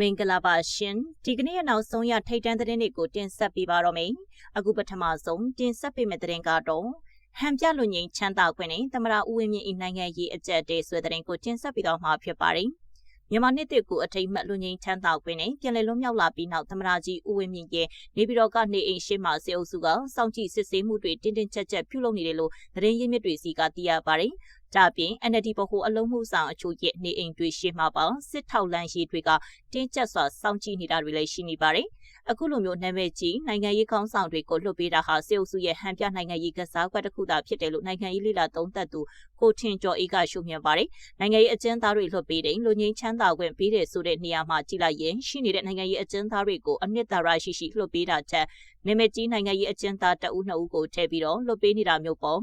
မင်္ဂလာပါရှင်ဒီကနေ့နောက်ဆုံးရထိတ်တန့်သတင်းတွေကိုတင်ဆက်ပေးပါတော့မယ်အခုပထမဆုံးတင်ဆက်ပေးမယ့်သတင်းကတော့ဟန်ပြလွန်ငင်းချမ်းသာခွင့်နဲ့သမရဦးဝင်းမြင့်၏နိုင်ငံရေးအကြက်တဲဆွဲသတင်းကိုတင်ဆက်ပေးတော့မှာဖြစ်ပါတယ်မြန်မာနှစ်တစ်ကိုအထိတ်မှတ်လွန်ငင်းချမ်းသာခွင့်နဲ့ပြန်လည်လွတ်မြောက်လာပြီးနောက်သမရကြီးဦးဝင်းမြင့်ရဲ့နေပြည်တော်ကနေအိမ်ရှိမှစေအုပ်စုကစောင့်ကြည့်စစ်ဆေးမှုတွေတင်းတင်းကျပ်ကျပ်ပြုလုပ်နေတယ်လို့သတင်းရင်းမြစ်တွေစီကသိရပါတယ်ဒါပြင် NLD ဗဟိုအလုံးမှုဆောင်အချို့ရဲ့နေအိမ်တွေရှိမှပါစစ်ထောက်လန့်ရေးတွေကတင်းကျပ်စွာစောင့်ကြည့်နေတာတွေလည်းရှိနေပါတယ်။အခုလိုမျိုးနာမည်ကြီးနိုင်ငံရေးခေါင်းဆောင်တွေကိုလွှတ်ပေးတာဟာစေအုပ်စုရဲ့ဟန်ပြနိုင်ငံရေးကစားကွက်တစ်ခုသာဖြစ်တယ်လို့နိုင်ငံရေးလေလာသုံးသပ်သူကိုထင်ကျော်အေးကရှုမြင်ပါတယ်။နိုင်ငံရေးအကျဉ်းသားတွေလွှတ်ပေးတဲ့လူငင်းချမ်းသာခွင့်ပေးတယ်ဆိုတဲ့နေရာမှာကြည်လိုက်ရင်ရှိနေတဲ့နိုင်ငံရေးအကျဉ်းသားတွေကိုအနှစ်သာရရှိရှိလွှတ်ပေးတာချက်နာမည်ကြီးနိုင်ငံရေးအကျဉ်းသားတအုပ်နှစ်ဦးကိုထည့်ပြီးတော့လွှတ်ပေးနေတာမျိုးပေါ့။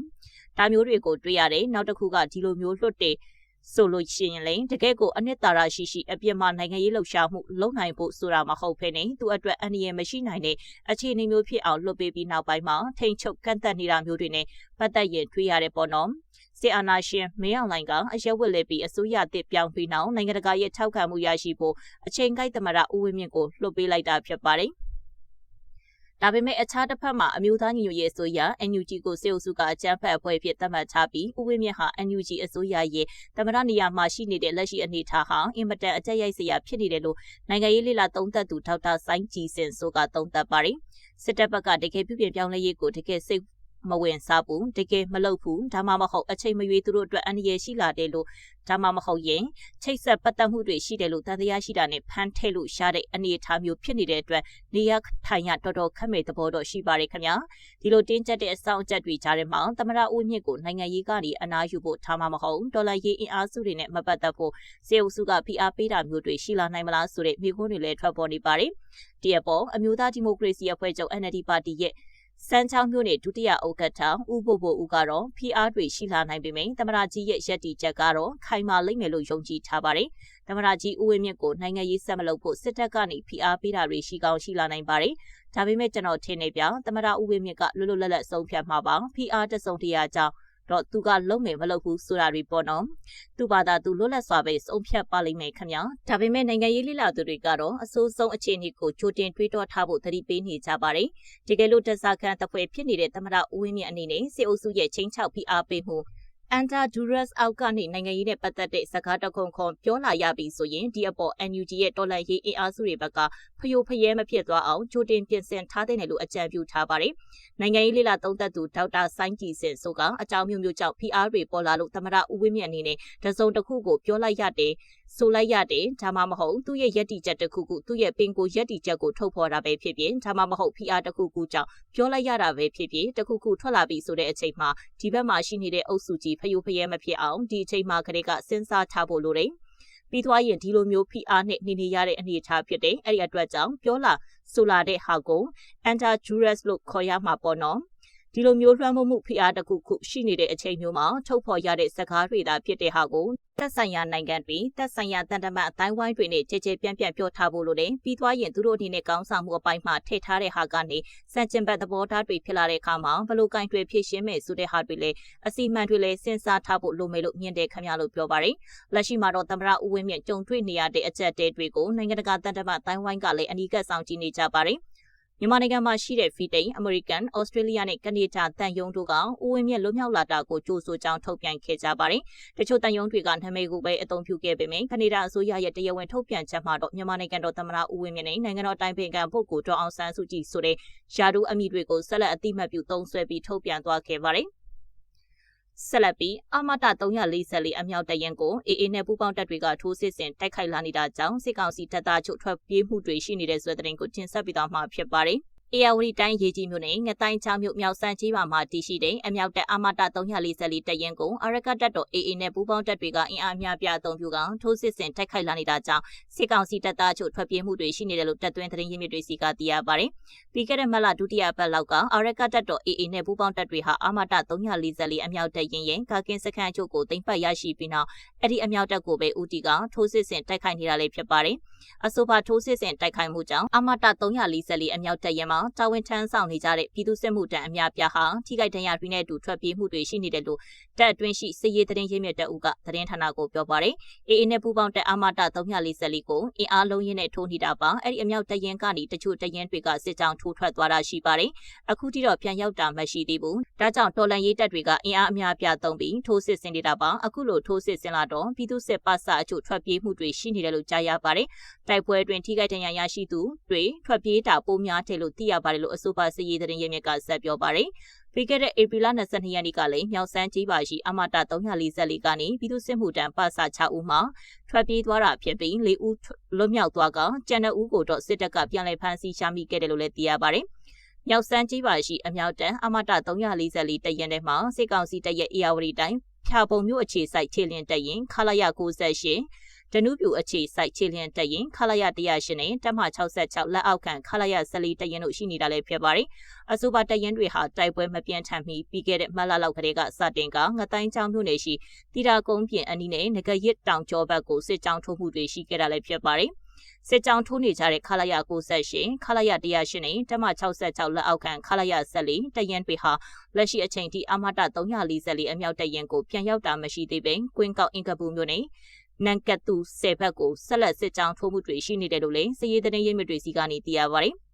ဒါမျိုးတွေကိုတွေ့ရတယ်နောက်တစ်ခုကဒီလိုမျိုးလွတ်တယ်ဆိုလို့ရှိရင်လည်းတကယ်ကိုအနှစ်သာရရှိရှိအပြစ်မှနိုင်ငံရေးလှုပ်ရှားမှုလုပ်နိုင်ဖို့ဆိုတာမဟုတ်ဘဲနဲ့သူအတွက်အန္တရာယ်မရှိနိုင်တဲ့အခြေအနေမျိုးဖြစ်အောင်လွတ်ပေးပြီးနောက်ပိုင်းမှာထိန်ချုပ်ကန့်သက်နေတာမျိုးတွေနဲ့ပတ်သက်ရင်တွေ့ရတဲ့ပေါ့နော်စစ်အာဏာရှင်မင်းအောင်လှိုင်ကအရက်ဝက်လက်ပြီးအစိုးရအသစ်ပြောင်းပြီးနောက်နိုင်ငံတကာရဲ့ထောက်ခံမှုရရှိဖို့အချိန်ကိုက်သမရဦးဝင်းမြင့်ကိုလွတ်ပေးလိုက်တာဖြစ်ပါတယ်ဒါပေမဲ့အခြားတစ်ဖက်မှာအမျိုးသားညီညွတ်ရေးအစိုးရ NUG ကိုစေအုပ်စုကအကြမ်းဖက်အဖွဲ့အဖြစ်သတ်မှတ်ထားပြီးဦးဝင်းမြင့်ဟာ NUG အစိုးရရဲ့သမရနေရာမှာရှိနေတဲ့လက်ရှိအနေအထားဟာအင်မတန်အကြက်ရိုက်စရာဖြစ်နေတယ်လို့နိုင်ငံရေးလေလာသုံးသပ်သူဒေါက်တာစိုင်းကြည်စင်ဆိုကသုံးသပ်ပါတယ်စစ်တပ်ဘက်ကတကယ်ပြုပြင်ပြောင်းလဲရေးကိုတကယ်စိတ်မဝင်စားဘူးတကယ်မလုပ်ဘူးဒါမှမဟုတ်အချိန်မရွေးသူတို့အတွက်အန္တရာယ်ရှိလာတယ်လို့ဒါမှမဟုတ်ရင်ချိတ်ဆက်ပတ်သက်မှုတွေရှိတယ်လို့တန်တရားရှိတာနဲ့ဖမ်းထည့်လို့ရတဲ့အနေအထားမျိုးဖြစ်နေတဲ့အတွက်နေရထိုင်ရတော်တော်ခက်မဲ့သဘောတော့ရှိပါတယ်ခင်ဗျာဒီလိုတင်းကျပ်တဲ့အဆောင်အကျက်တွေကြားထဲမှာသမရဦးမြင့်ကိုနိုင်ငံရေးကနေအနားယူဖို့ထားမှာမဟုတ်ဒေါ်လာရေးအင်အားစုတွေနဲ့မပတ်သက်ဖို့စေအုပ်စုကဖိအားပေးတာမျိုးတွေရှိလာနိုင်မလားဆိုတဲ့မိခွန်းတွေလည်းထွက်ပေါ်နေပါတယ်ဒီအပေါ်အမျိုးသားဒီမိုကရေစီအဖွဲ့ချုပ် NLD ပါတီရဲ့စမ်းချောင်းမျိုးနဲ့ဒုတိယဥက္ကဋ္ဌဦးဘိုဘိုဦးကတော့ဖိအားတွေရှိလာနိုင်ပေမယ့်သမရကြီးရဲ့ရက်တီချက်ကတော့ခိုင်မာလိမ့်မယ်လို့ယုံကြည်ထားပါတယ်။သမရကြီးဦးဝင်းမြင့်ကိုနိုင်ငံရေးဆက်မလုပ်ဖို့စစ်တပ်ကနေဖိအားပေးတာတွေရှိကောင်းရှိလာနိုင်ပါတယ်။ဒါပေမဲ့ကျွန်တော်ထင်နေပြသမရဦးဝင်းမြင့်ကလွတ်လွတ်လပ်လပ်ဆုံးဖြတ်မှာပါဖိအားတစုံတရာကြောင့်တော့သူကလုံးမယ်မလုပ်ဘူးဆိုတာတွေပေါ့နော်သူဘာသာသူလွတ်လပ်စွာပဲဆုံးဖြတ်ပါလိမ့်မယ်ခင်ဗျာဒါပေမဲ့နိုင်ငံရေးလေ့လာသူတွေကတော့အဆိုးဆုံးအခြေအနေကိုကြိုတင်တွေးတောထားဖို့သတိပေးနေကြပါတယ်တကယ်လို့တစ္ဆာခံတပွဲဖြစ်နေတဲ့သမရဦးဝင်းမြင့်အနေနဲ့စေအုပ်စုရဲ့ချင်းချောက်ဖိအားပေးမှုUnder Duress အောက်ကနေနိုင်ငံရေးနဲ့ပတ်သက်တဲ့စကားတခုခွန်ပြောလာရပြီဆိုရင်ဒီအပေါ် NUG ရဲ့တော်လှန်ရေးအင်အားစုတွေဘက်ကဖျို့ဖျဲမဖြစ်သွားအောင်ကြိုတင်ပြင်ဆင်ထားတဲ့နယ်လို့အကြံပြုထားပါတယ်။နိုင်ငံရေးလေလာသုံးသပ်သူဒေါက်တာစိုင်းကြည်စင်ဆိုကအကြောင်းမျိုးမျိုးကြောင့်ဖိအားတွေပေါ်လာလို့သမရဦးဝင်းမြင့်အနေနဲ့တစုံတစ်ခုကိုပြောလိုက်ရတယ်ဆိုလိုက်ရတယ်ဒါမှမဟုတ်သူ့ရဲ့ယက်တီချက်တစ်ခုခုသူ့ရဲ့ပင်ကိုယက်တီချက်ကိုထုတ်ဖော်တာပဲဖြစ်ဖြစ်ဒါမှမဟုတ်ဖိအားတစ်ခုခုကြောင့်ပြောလိုက်ရတာပဲဖြစ်ဖြစ်တစ်ခုခုထွက်လာပြီဆိုတဲ့အချိန်မှာဒီဘက်မှာရှိနေတဲ့အုပ်စုကြီးဖျို့ဖျဲမဖြစ်အောင်ဒီအချိန်မှာကလေးကစဉ်းစားထားဖို့လိုတယ်ပြီးသွားရင်ဒီလိုမျိုးဖိအားနဲ့နေရတဲ့အနေအထားဖြစ်တယ်အဲ့ဒီအတွက်ကြောင့်ပြောလာဆိုလာတဲ့ဟာကို Under Duress လို့ခေါ်ရမှာပေါ့နော်ဒီလိုမျိုးလွှမ်းမိုးမှုဖိအားတစ်ခုခုရှိနေတဲ့အချိန်မျိုးမှာထုတ်ဖော်ရတဲ့စကားတွေသာဖြစ်တဲ့ဟာကိုသက်ဆိုင်ရာနိုင်ငံတွေသက်ဆိုင်ရာတန်တမန်အတိုင်းဝိုင်းတွေနဲ့ကြဲကြဲပြန့်ပြန့်ပြောထားဖို့လိုတယ်ပြီးသွားရင်သူတို့အနေနဲ့ကောင်းဆောင်မှုအပိုင်းမှာထည့်ထားတဲ့ဟာကနေစံကျင်ဘတ်သဘောထားတွေဖြစ်လာတဲ့အခါမှာဘလို့ကင်တွေဖြစ်ရှင်းမယ်ဆိုတဲ့ဟာတွေလည်းအစီအမံတွေလည်းစဉ်းစားထားဖို့လိုမယ်လို့မြင်တယ်ခင်ဗျားလို့ပြောပါတယ်လက်ရှိမှာတော့သမရဦးဝင်းမြင့်ကြုံတွေ့နေရတဲ့အကြက်တဲတွေကိုနိုင်ငံတကာတန်တမန်အတိုင်းဝိုင်းကလည်းအနီးကပ်ဆောင်ကြည့်နေကြပါတယ်မြန်မာနိုင်ငံမှာရှိတဲ့ဗီတိန်အမေရိကန်ဩစတြေးလျနဲ့ကနေဒါတန်ယုံတို့ကဦးဝင်းမြင့်လွတ်မြောက်လာတာကိုကြိုးဆိုကြောင်းထုတ်ပြန်ခဲ့ကြပါတယ်။တချို့တန်ယုံတွေကနာမည်ကိုပဲအသုံးပြုခဲ့ပေမယ့်ကနေဒါအစိုးရရဲ့တရားဝင်ထုတ်ပြန်ချက်မှာတော့မြန်မာနိုင်ငံတော်သမ္မတဦးဝင်းမြင့်နဲ့နိုင်ငံတော်တိုင်ပင်ခံပုဂ္ဂိုလ်ဒေါ်အောင်ဆန်းစုကြည်ဆိုတဲ့ယာဒူအမည်တွေကိုဆက်လက်အတိမတ်ပြုသုံးစွဲပြီးထုတ်ပြန်သွားခဲ့ပါတယ်။ဆက်လက်ပြီးအမတ344အမြောက်တရင်ကိုAAနဲ့ပူးပေါင်းတပ်တွေကထိုးစစ်ဆင်တိုက်ခိုက်လာနေတာကြောင့်စစ်ကောင်စီတပ်သားချုပ်ထွက်ပြေးမှုတွေရှိနေတဲ့ဆိုတဲ့သတင်းကိုတင်ဆက်ပေးသွားမှာဖြစ်ပါတယ်။အေယာဝတီတိုင်းရေကြီးမြို့နယ်ငတိုင်းချောင်းမြို့မြောက်စမ်းကြီးပါမှာတည်ရှိတဲ့အမြောက်တပ်အမတ344တရင်ကိုအရကတပ်တော် AA နဲ့ပူးပေါင်းတပ်တွေကအင်အားများပြားအုံပြုကထိုးစစ်ဆင်တိုက်ခိုက်လာနေတာကြောင့်စစ်ကောင်စီတပ်သားချုပ်ထွက်ပြေးမှုတွေရှိနေတယ်လို့တပ်သွင်းသတင်းရင်းမြစ်တွေစီကသိရပါတယ်။ပြီးခဲ့တဲ့မလဒုတိယပတ်လောက်ကအရကတပ်တော် AA နဲ့ပူးပေါင်းတပ်တွေဟာအမတ344အမြောက်တပ်ရင်ရင်ကာကင်းစခန်းချုပ်ကိုသိမ်းပိုက်ရရှိပြီးနောက်အဲ့ဒီအမြောက်တပ်ကိုပဲဦးတီကထိုးစစ်ဆင်တိုက်ခိုက်နေတာလည်းဖြစ်ပါတယ်။ အဆိုပါထိုးစစ်ဆင်တိုက်ခိုက်မှုကြောင့်အမတ344အမြောက်တပ်ရင်းမှာတာဝန်ထမ်းဆောင်နေကြတဲ့ပြည်သူ့စစ်မှုထမ်းအများပြားဟာထိခိုက်ဒဏ်ရာတွေနဲ့အတူထွက်ပြေးမှုတွေရှိနေတယ်လို့တပ်အတွင်းရှိစစ်ရေးသတင်းရင်းမြစ်တပ်ဦးကသတင်းဌာနကိုပြောပါတယ်။ AA နဲ့ပူးပေါင်းတဲ့အမတ344ကိုအင်အားလုံးရင်းနဲ့ထိုးနေတာပါ။အဲ့ဒီအမြောက်တပ်ရင်းကနေတချို့တပ်ရင်းတွေကစစ်ကြောင်းထိုးထွက်သွားတာရှိပါတယ်။အခုထိတော့ပြန်ရောက်တာမရှိသေးဘူး။ဒါကြောင့်တော်လှန်ရေးတပ်တွေကအင်အားအများပြားသုံးပြီးထိုးစစ်ဆင်နေတာပါ။အခုလိုထိုးစစ်ဆင်လာတော့ပြည်သူ့စစ်ပါစာအချို့ထွက်ပြေးမှုတွေရှိနေတယ်လို့ကြားရပါတယ်။တိုက်ပွဲတွင်ထိခိုက်ဒဏ်ရာရရှိသူတွေထွက်ပြေးတာပိုများတယ်လို့သိရပါတယ်လို့အဆိုပါစစ်ရေးသတင်းရင်းမြစ်ကဆက်ပြောပါတယ်။ပြီးခဲ့တဲ့ဧပြီလ22ရက်နေ့ကလည်းမြောက်စမ်းကြီးပါရှိအမတ344ကနေပြည်သူ့စစ်မှုထမ်းပါစာ6ဦးမှာထွက်ပြေးသွားတာဖြစ်ပြီး4ဦးလွတ်မြောက်သွားကကျန်တဲ့ဦးကိုတော့စစ်တပ်ကပြန်လည်ဖမ်းဆီးရှာမိခဲ့တယ်လို့လည်းသိရပါတယ်။မြောက်စမ်းကြီးပါရှိအမြောက်တန်းအမတ344တရင်ထဲမှာစစ်ကောင်စီတပ်ရဲ့အေယာဝတီတိုင်းဖြာပုံမြို့အခြေစိုက်ခြေလျင်တရင်ခလာရ98ဒနုပြူအခြေစိုက်ခြေလျင်တရင်ခလာရ108နဲ့တပ်မ66လက်အောက်ခံခလာရ14တရင်တို့ရှိနေတာလည်းဖြစ်ပါတယ်။အဆိုပါတရင်တွေဟာတိုက်ပွဲမပြင်းထန်မီပြီးခဲ့တဲ့မလလောက်ကလေးကစတင်ကငတိုင်းချောင်းမြို့နယ်ရှိတီတာကုန်းပြင်အနီးနဲ့ငကရစ်တောင်ကျောဘက်ကိုစစ်ကြောင်းထိုးမှုတွေရှိခဲ့တာလည်းဖြစ်ပါတယ်။စစ်ကြောင်းထိုးနေကြတဲ့ခလာရ98ခလာရ108နဲ့တပ်မ66လက်အောက်ခံခလာရ14တရင်တွေဟာလက်ရှိအချိန်ထိအမတ344အမြောက်တရင်ကိုပြန်ရောက်တာမရှိသေးပေကွင်းကောက်အင်ကပူမြို့နယ်နန်ကတ်တူ10ဘက်ကိုဆက်လက်စစ်ကြောင်းထိုးမှုတွေရှိနေတယ်လို့လည်းစစ်ရေးသတင်းရင်းမြစ်တွေစီကနေသိရပါတယ်။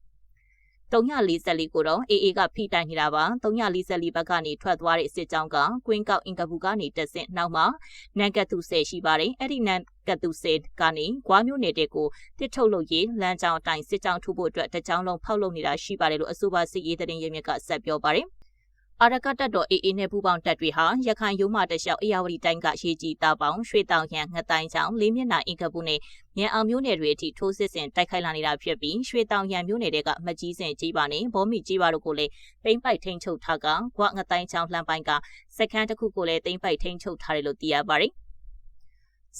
344ကိုတော့ AA ကဖိတိုက်နေတာပါ344ဘက်ကနေထွက်သွားတဲ့စစ်ကြောင်းကကွင်းကောက်အင်ကပူကနေတက်ဆင့်နောက်မှာနန်ကတ်တူ10ရှိပါတယ်။အဲ့ဒီနန်ကတ်တူ10ကနေဂွားမျိုးနယ်တဲ့ကိုတစ်ထုတ်လို့ရေးလမ်းကြောင်းအတိုင်းစစ်ကြောင်းထိုးဖို့အတွက်တကြောင်းလုံးဖောက်လုပ်နေတာရှိပါတယ်လို့အဆိုပါစစ်ရေးသတင်းရင်းမြစ်ကဆက်ပြောပါတယ်။အာရကတပ်တော် AA နဲ့ပူးပေါင်းတပ်တွေဟာရခိုင်ရိုးမတလျှောက်အေယာဝတီတိုင်းကရေကြီးတာပေါင်းရွှေတောင်ရန်ငတိုင်းချောင်းလေးမျက်နှာအင်ကပူနဲ့မြန်အောင်မျိုးနယ်တွေအထိထိုးစစ်ဆင်တိုက်ခိုက်လာနေတာဖြစ်ပြီးရွှေတောင်ရန်မျိုးနယ်တွေကမကြီးစင်ကြီးပါနဲ့ဘောမီကြီးပါတို့ကိုလည်းတိမ့်ပိုက်ထိန်ချုပ်ထားကဂွငတိုင်းချောင်းလှမ်းပိုင်းကစက္ကန့်တစ်ခုကိုလည်းတိမ့်ပိုက်ထိန်ချုပ်ထားတယ်လို့သိရပါတယ်။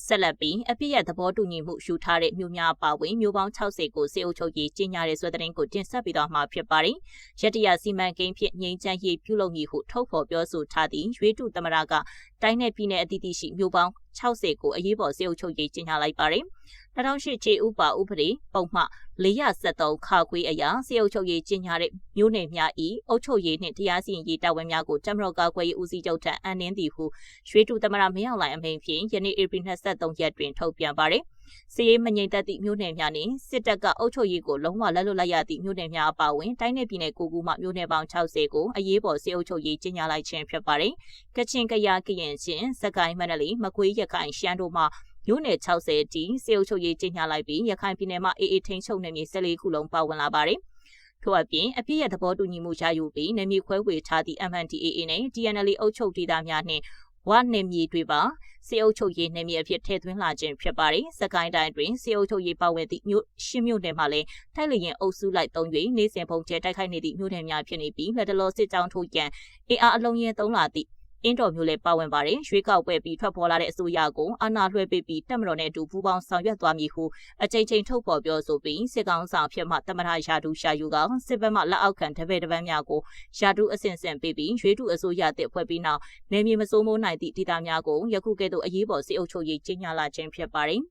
ဆက်လက်ပြီးအပြည့်ရသဘောတူညီမှုယူထားတဲ့မြို့များပါဝင်မြို့ပေါင်း60ကိုစေအုပ်ချုပ်ရေးကြီးညာတဲ့ဆွဲတဲ့ရင်ကိုတင်ဆက်ပြီးတော့မှာဖြစ်ပါတယ်။ရတရစီမံကိန်းဖြင့်ငြိမ်းချမ်းရေးပြုလုပ်မည်ဟုထုတ်ဖော်ပြောဆိုထားသည့်ရွေးတုသမရကတိုင်းနယ်ပြည်နယ်အသီးသီးရှိမြို့ပေါင်း60ကိုအရေးပေါ်စေအုပ်ချုပ်ရေးကြီးညာလိုက်ပါတယ်။2008ခြေဥပါဥပဒေပုံမှ473ခါခွေးအရာစေအုပ်ချုပ်ရေးကြီးညာတဲ့မြို့နယ်များ၏အုပ်ချုပ်ရေးနှင့်တရားစီရင်ရေးတာဝန်များကိုတမတော်ကာကွယ်ရေးဦးစီးချုပ်ထံအနှင်းသည်ဟုရွှေတုသမရမင်းအောင်လှိုင်အမိန့်ဖြင့်ယနေ့ဧပြီ23ရက်တွင်ထုတ်ပြန်ပါတယ်။စီရေးမငြိမ်သက်သည့်မြို့နယ်များနှင့်စစ်တပ်ကအုပ်ချုပ်ရေးကိုလုံးဝလက်လွတ်လိုက်ရသည့်မြို့နယ်များအပါအဝင်တိုင်းနယ်ပြည်နယ်9ခုမှမြို့နယ်ပေါင်း60ကိုအရေးပေါ်စေအုပ်ချုပ်ရေးကြီးညာလိုက်ခြင်းဖြစ်ပါတယ်။ကချင်ကယားကရင်ချင်းစကိုင်းမန္တလေးမကွေးရခိုင်ရှမ်းတို့မှမြို့နယ်60တီစေအုပ်ချုပ်ရေးကြီးညာလိုက်ပြီးရခိုင်ပြည်နယ်မှာAAထိန်းချုပ်နယ်မြေ14ခုလုံးပါဝင်လာပါတယ်။ထို့အပြင်အပြည့်ရသဘောတူညီမှုရယူပြီးနယ်မြေခွဲဝေထားသည့် MNDAA နဲ့ TNL အုပ်ချုပ်ဒေသများနှင့်ဝနယ်မြေတွေပါစေအုပ်ချုပ်ရေးနယ်မြေအဖြစ်ထည့်သွင်းလာခြင်းဖြစ်ပါတယ်။စကိုင်းတိုင်းတွင်စေအုပ်ချုပ်ရေးပါဝင်သည့်မြို့ရှင်းမြို့နယ်မှာလည်းတိုက်လျင်အုပ်စုလိုက်3၍နေစဉ်ပုံကျဲတိုက်ခိုက်နေသည့်မြို့နယ်များဖြစ်နေပြီးလက်တလောစစ်ကြောင်းထိုးရန်အင်အားအလုံးရင်းသုံးလာသည့်အင်းတော်မျိုးလည်းပါဝင်ပါတယ်ရွေးကောက်ပွဲပြီးထွက်ပေါ်လာတဲ့အစိုးရကိုအာဏာလွှဲပေးပြီးတပ်မတော်နဲ့အတူပူးပေါင်းဆောင်ရွက်သွားမည်ဟုအကြိမ်ကြိမ်ထုတ်ဖော်ပြောဆိုပြီးစစ်ကောင်ဆောင်ဖြစ်မှတမထရာထူးရှာယူကစစ်ဘက်မှလက်အောက်ခံတပည့်တပန်းများကိုရာထူးအဆင့်ဆင့်ပေးပြီးရွေးတူအစိုးရတစ်ဖွဲ့ပြီးနောက်နေမြေမစိုးမိုးနိုင်သည့်ဒေသများကိုယခုကဲ့သို့အရေးပေါ်စစ်အုပ်ချုပ်ရေးကြီးညာလာခြင်းဖြစ်ပါတယ်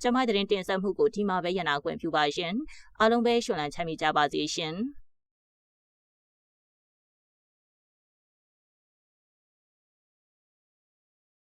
ကျမသတင်းတင်ဆက်မှုကိုဒီမှာပဲရနာခွင့်ပြုပါရှင်အားလုံးပဲရှင်လန်းချမ်းမြေကြပါစေရှင်